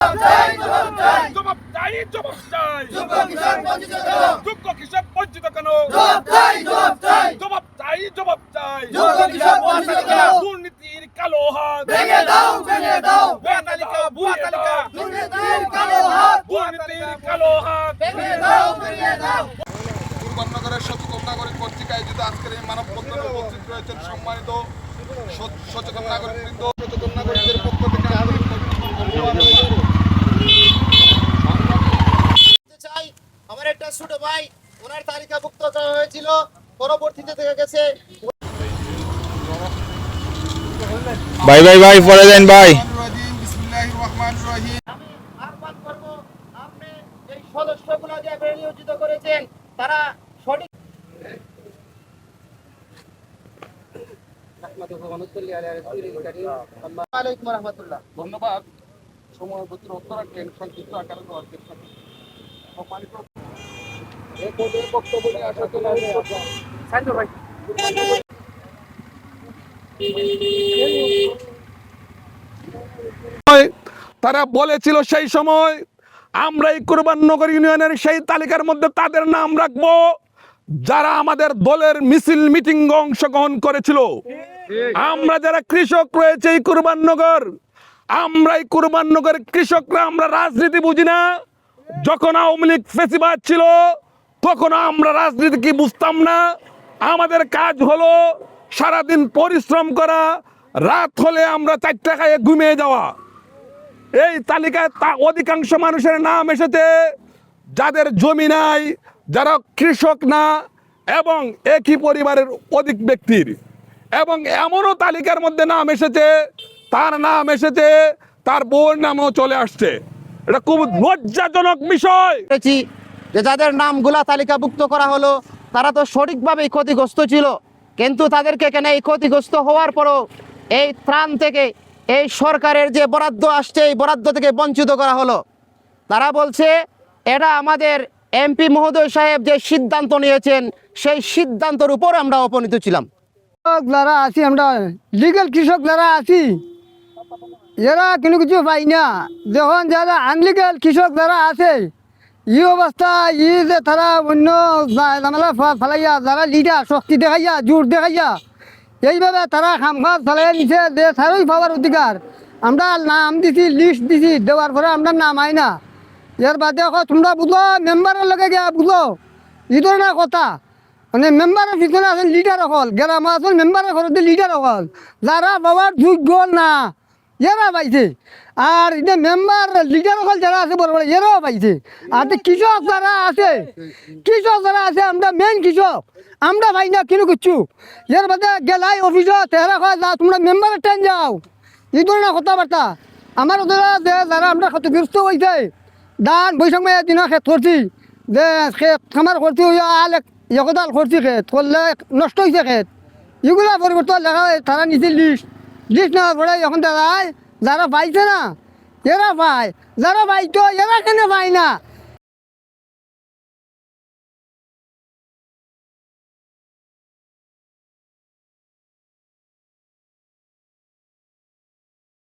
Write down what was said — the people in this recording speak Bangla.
জবাব চাই যোগ্য কৃষক বঞ্চিত কেন জবাব চাই দুর্নীতির কালো হাত ভুয়া তালিকা দুর্নীতির কালো হাত পূর্বনগরের সচেতন নাগরিক কর্তৃক আয়োজিত আজকের এই মানববন্ধনে উপস্থিত রয়েছেন সম্মানিত সচেতন নাগরিকবৃন্দ। সচেতন নাগরিকদের পক্ষ থেকে আন্তরিক চাই। আমার একটা ছোট ভাই, ওনার তালিকাভুক্ত করা হয়েছিল, পরবর্তীতে দেখা গেছে ভাই পরে দেন ভাই। বিসমিল্লাহির রহমানির রহিম। আমি আহ্বান করব, আপনি এই সদস্যগুলো যে নিয়োজিত করেছেন তারা সঠিক আলাইকুম রহমতুল্লাহ। ধন্যবাদ। সময় ভিতরে উত্তর রাখলেন সংক্ষিপ্ত আকারে দেওয়ার চেষ্টা করুন। সম্মানিত বক্তব্য নিয়ে আসার জন্য তারা বলেছিল সেই সময় আমরা এই কুরবাননগর ইউনিয়নের সেই তালিকার মধ্যে তাদের নাম রাখবো যারা আমাদের দলের মিছিল মিটিং অংশগ্রহণ করেছিল। আমরা যারা কৃষক রয়েছে এই কুরবাননগর, আমরা এই কুরবাননগর কৃষকরা আমরা রাজনীতি বুঝি না। যখন আওয়ামী লীগ ফেসিবাদ ছিল তখন আমরা রাজনীতি কি বুঝতাম না। আমাদের কাজ হলো সারাদিন পরিশ্রম করা, রাত হলে আমরা 4টা খাইয়ে ঘুমিয়ে যাওয়া। এই তালিকায় অধিকাংশ মানুষের নাম এসেছে যাদের জমি নাই, যারা কৃষক না, এবং একই পরিবারের অধিক ব্যক্তির। এবং এমনও তালিকার মধ্যে নাম এসেছে, তার নাম এসেছে, তার বউর নামও চলে আসছে। এটা খুব লজ্জাজনক বিষয়। যে যাদের নামগুলা তালিকাভুক্ত করা হলো তারা তো সঠিকভাবেই ক্ষতিগ্রস্ত ছিল, কিন্তু তাদেরকে কেন এই ক্ষতিগ্রস্ত হওয়ার পরও এই ত্রাণ থেকে, এই সরকারের যে বরাদ্দ আসছে এই বরাদ্দ থেকে বঞ্চিত করা হলো। তারা বলছে এটা আমাদের এমপি মহোদয় সাহেব যে সিদ্ধান্ত নিয়েছেন সেই সিদ্ধান্তের উপর আমরা উপনীত ছিলাম। যারা আছি আমরা লিগেল কৃষক যারা আছি এরা কোনো কিছু পাই না। যখন যারা আনলিগেল কৃষক যারা আছে ই অবস্থা যে তারা অন্য ঝামেলা ফেলাইয়া, যারা লিডার শক্তি দেখাইয়া, জোর দেখাইয়া এইভাবে তারা খামখাজ ফেলাই নিছে যে তারই পাওয়ার অধিকার। আমরা নাম দিছি, লিস্ট দিছি, দেওয়ার পরে আমরা নাম আই না। এর বাদে তোমরা বুঝো মেম্বারের লগে গিয়া বুঝো, এই ধরনের কথা। মানে মেম্বারের পিছনে আছেন লিডার অকল, গ্রাম আছেন মেম্বারের ঘরতে লিডার অকল, যারা বাবার যোগ্য না এরা পাইছে। আর এটা মেম্বার লিডার অকল যারা আছে বড় বড় এরাও পাইছে। আর কৃষক যারা আছে, আমরা মেন কৃষক, আমরা পাই না কিন্তু কিচ্ছু। এর বাদে গেলাই অফিসত তেরা কয় যা তোমরা মেম্বারের টাইম যাও, এই ধরনের কথাবার্তা। আমার ওদের যারা আমরা ক্ষতিগ্রস্ত হয়েছে, ধান বৈশাখ মাসের দিন খেত করছি, যে খেত খামার করছি আল একদাল করছি, খেত করলে নষ্ট হয়েছে খেত, এগুলা পরিবর্তন লেখা তারা নিচে লিস্ট নেওয়ার পরে এখন দাঁড়ায় যারা পাইছে না এরা পায়, যারা পাইতো এরা কেন পায় না।